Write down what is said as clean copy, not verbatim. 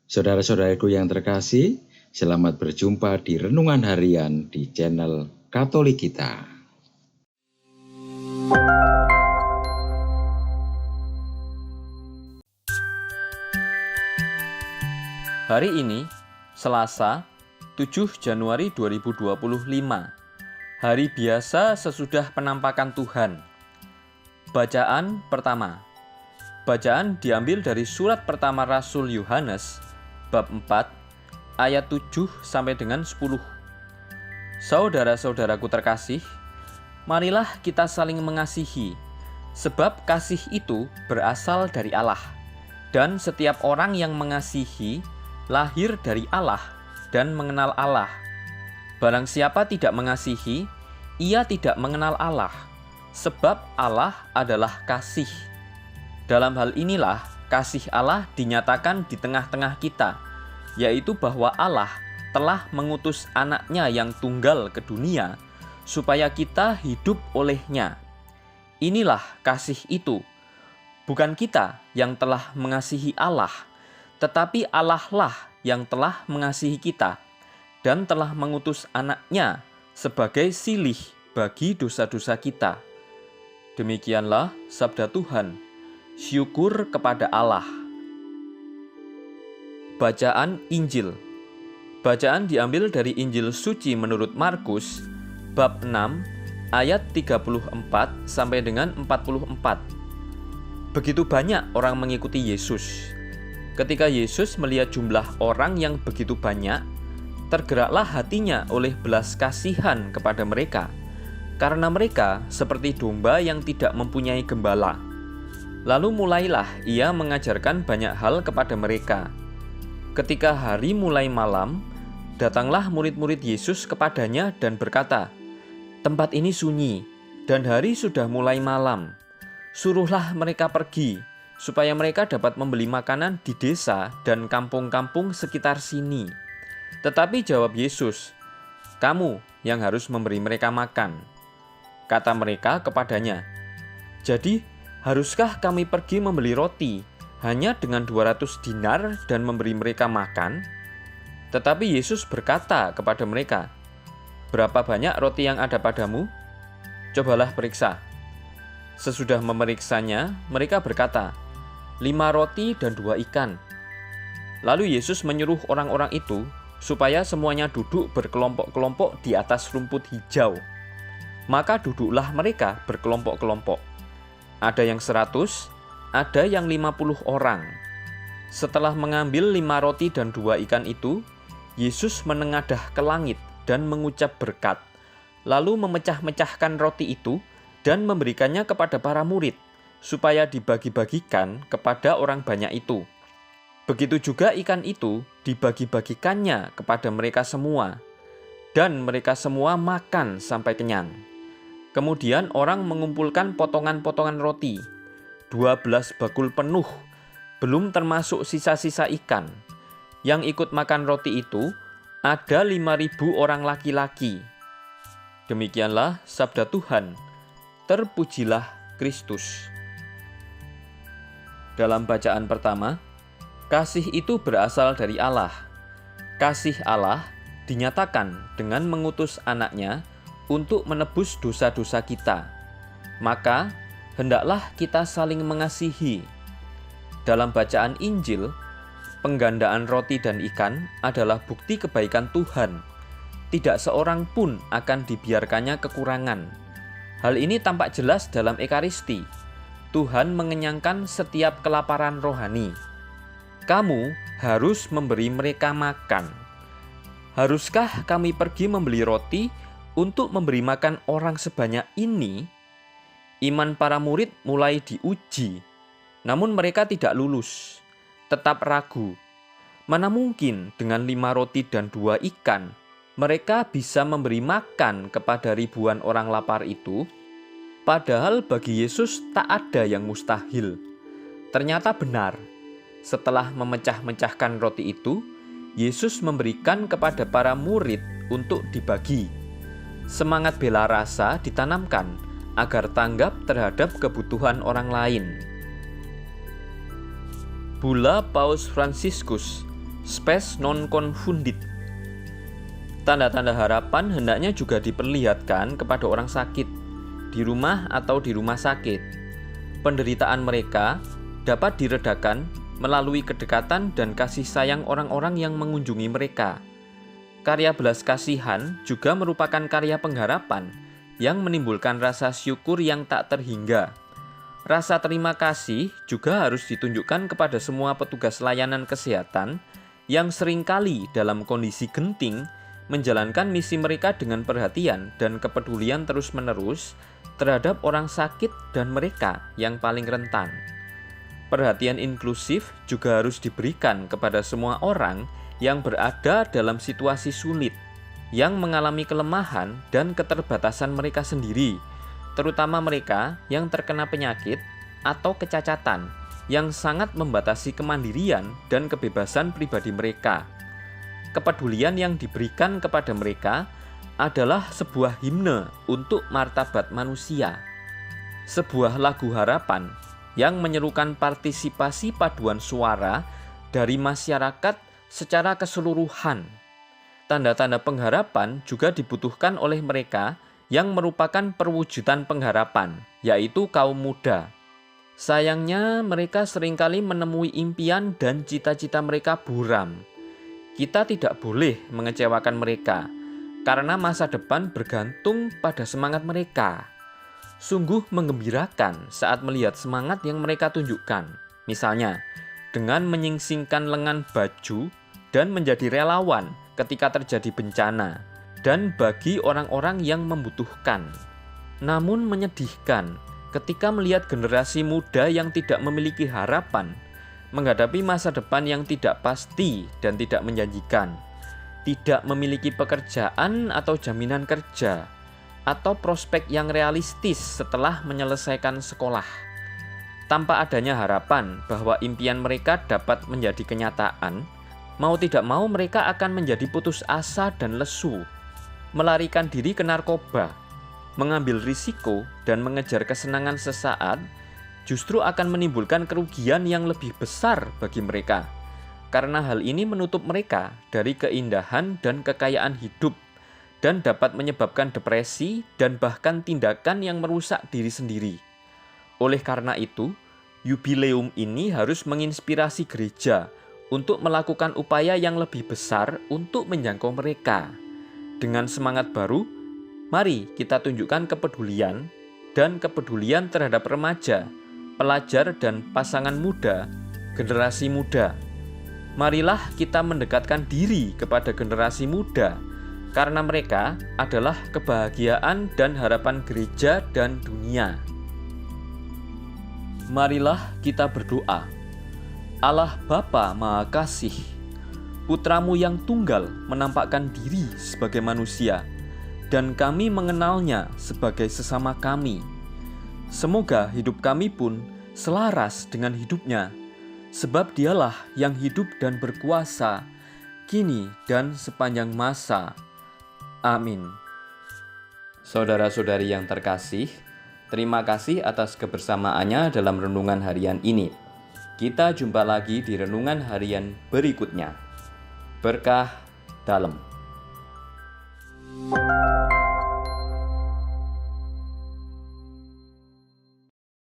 Saudara-saudaraku yang terkasih, selamat berjumpa di Renungan Harian di channel Katolik kita. Hari ini, Selasa, 7 Januari 2025, hari biasa sesudah penampakan Tuhan. Bacaan pertama. Bacaan diambil dari surat pertama Rasul Yohanes, bab 4, ayat 7 sampai dengan 10. Saudara-saudaraku terkasih, marilah kita saling mengasihi, sebab kasih itu berasal dari Allah, dan setiap orang yang mengasihi lahir dari Allah dan mengenal Allah. Barang siapa tidak mengasihi, ia tidak mengenal Allah, sebab Allah adalah kasih. Dalam hal inilah kasih Allah dinyatakan di tengah-tengah kita, yaitu bahwa Allah telah mengutus anaknya yang tunggal ke dunia, supaya kita hidup olehnya. Inilah kasih itu, bukan kita yang telah mengasihi Allah, tetapi Allah lah yang telah mengasihi kita, dan telah mengutus anaknya sebagai silih bagi dosa-dosa kita. Demikianlah sabda Tuhan. Syukur kepada Allah. Bacaan Injil. Bacaan diambil dari Injil suci menurut Markus, bab 6, ayat 34 sampai dengan 44. Begitu banyak orang mengikuti Yesus. Ketika Yesus melihat jumlah orang yang begitu banyak, tergeraklah hatinya oleh belas kasihan kepada mereka, karena mereka seperti domba yang tidak mempunyai gembala. Lalu mulailah ia mengajarkan banyak hal kepada mereka. Ketika hari mulai malam, datanglah murid-murid Yesus kepadanya dan berkata, "Tempat ini sunyi, dan hari sudah mulai malam. Suruhlah mereka pergi, supaya mereka dapat membeli makanan di desa dan kampung-kampung sekitar sini." Tetapi jawab Yesus, "Kamu yang harus memberi mereka makan." Kata mereka kepadanya, "Jadi, haruskah kami pergi membeli roti hanya dengan 200 dinar dan memberi mereka makan?" Tetapi Yesus berkata kepada mereka, "Berapa banyak roti yang ada padamu? Cobalah periksa." Sesudah memeriksanya, mereka berkata, 5 roti dan 2 ikan. Lalu Yesus menyuruh orang-orang itu supaya semuanya duduk berkelompok-kelompok di atas rumput hijau. Maka duduklah mereka berkelompok-kelompok. Ada yang 100, ada yang 50 orang. Setelah mengambil 5 roti dan 2 ikan itu, Yesus menengadah ke langit dan mengucap berkat, lalu memecah-mecahkan roti itu dan memberikannya kepada para murid, supaya dibagi-bagikan kepada orang banyak itu. Begitu juga ikan itu dibagi-bagikannya kepada mereka semua, dan mereka semua makan sampai kenyang. Kemudian orang mengumpulkan potongan-potongan roti, 12 bakul penuh, belum termasuk sisa-sisa ikan. Yang ikut makan roti itu ada 5.000 orang laki-laki. Demikianlah sabda Tuhan. Terpujilah Kristus. Dalam bacaan pertama, kasih itu berasal dari Allah. Kasih Allah dinyatakan dengan mengutus anaknya untuk menebus dosa-dosa kita. Maka, hendaklah kita saling mengasihi. Dalam bacaan Injil, penggandaan roti dan ikan adalah bukti kebaikan Tuhan. Tidak seorang pun akan dibiarkannya kekurangan. Hal ini tampak jelas dalam Ekaristi. Tuhan mengenyangkan setiap kelaparan rohani. Kamu harus memberi mereka makan. Haruskah kami pergi membeli roti untuk memberi makan orang sebanyak ini? Iman para murid mulai diuji, namun mereka tidak lulus, tetap ragu. Mana mungkin dengan 5 roti dan 2 ikan, mereka bisa memberi makan kepada ribuan orang lapar itu? Padahal bagi Yesus tak ada yang mustahil. Ternyata benar, setelah memecah-mecahkan roti itu, Yesus memberikan kepada para murid untuk dibagi. Semangat bela rasa ditanamkan agar tanggap terhadap kebutuhan orang lain. Bula Paus Fransiskus spes non confundit. Tanda-tanda harapan hendaknya juga diperlihatkan kepada orang sakit, di rumah atau di rumah sakit. Penderitaan mereka dapat diredakan melalui kedekatan dan kasih sayang orang-orang yang mengunjungi mereka. Karya belas kasihan juga merupakan karya pengharapan yang menimbulkan rasa syukur yang tak terhingga. Rasa terima kasih juga harus ditunjukkan kepada semua petugas layanan kesehatan yang seringkali dalam kondisi genting menjalankan misi mereka dengan perhatian dan kepedulian terus-menerus terhadap orang sakit dan mereka yang paling rentan. Perhatian inklusif juga harus diberikan kepada semua orang yang berada dalam situasi sulit, yang mengalami kelemahan dan keterbatasan mereka sendiri, terutama mereka yang terkena penyakit atau kecacatan yang sangat membatasi kemandirian dan kebebasan pribadi mereka. Kepedulian yang diberikan kepada mereka adalah sebuah himne untuk martabat manusia. Sebuah lagu harapan yang menyerukan partisipasi paduan suara dari masyarakat secara keseluruhan. Tanda-tanda pengharapan juga dibutuhkan oleh mereka yang merupakan perwujudan pengharapan, yaitu kaum muda. Sayangnya, mereka seringkali menemui impian dan cita-cita mereka buram. Kita tidak boleh mengecewakan mereka, karena masa depan bergantung pada semangat mereka. Sungguh menggembirakan saat melihat semangat yang mereka tunjukkan. Misalnya, dengan menyingsingkan lengan baju dan menjadi relawan ketika terjadi bencana, dan bagi orang-orang yang membutuhkan. Namun menyedihkan ketika melihat generasi muda yang tidak memiliki harapan, menghadapi masa depan yang tidak pasti dan tidak menjanjikan, tidak memiliki pekerjaan atau jaminan kerja, atau prospek yang realistis setelah menyelesaikan sekolah. Tanpa adanya harapan bahwa impian mereka dapat menjadi kenyataan, mau tidak mau mereka akan menjadi putus asa dan lesu, melarikan diri ke narkoba, mengambil risiko dan mengejar kesenangan sesaat justru akan menimbulkan kerugian yang lebih besar bagi mereka, karena hal ini menutup mereka dari keindahan dan kekayaan hidup dan dapat menyebabkan depresi dan bahkan tindakan yang merusak diri sendiri. Oleh karena itu, yubileum ini harus menginspirasi gereja untuk melakukan upaya yang lebih besar untuk menjangkau mereka. Dengan semangat baru, mari kita tunjukkan kepedulian terhadap remaja, pelajar dan pasangan muda, generasi muda. Marilah kita mendekatkan diri kepada generasi muda, karena mereka adalah kebahagiaan dan harapan gereja dan dunia. Marilah kita berdoa. Allah Bapa Maha Kasih, Putramu yang tunggal menampakkan diri sebagai manusia, dan kami mengenalnya sebagai sesama kami. Semoga hidup kami pun selaras dengan hidupnya, sebab dialah yang hidup dan berkuasa, kini dan sepanjang masa. Amin. Saudara-saudari yang terkasih, terima kasih atas kebersamaannya dalam renungan harian ini. Kita jumpa lagi di renungan harian berikutnya. Berkah dalam.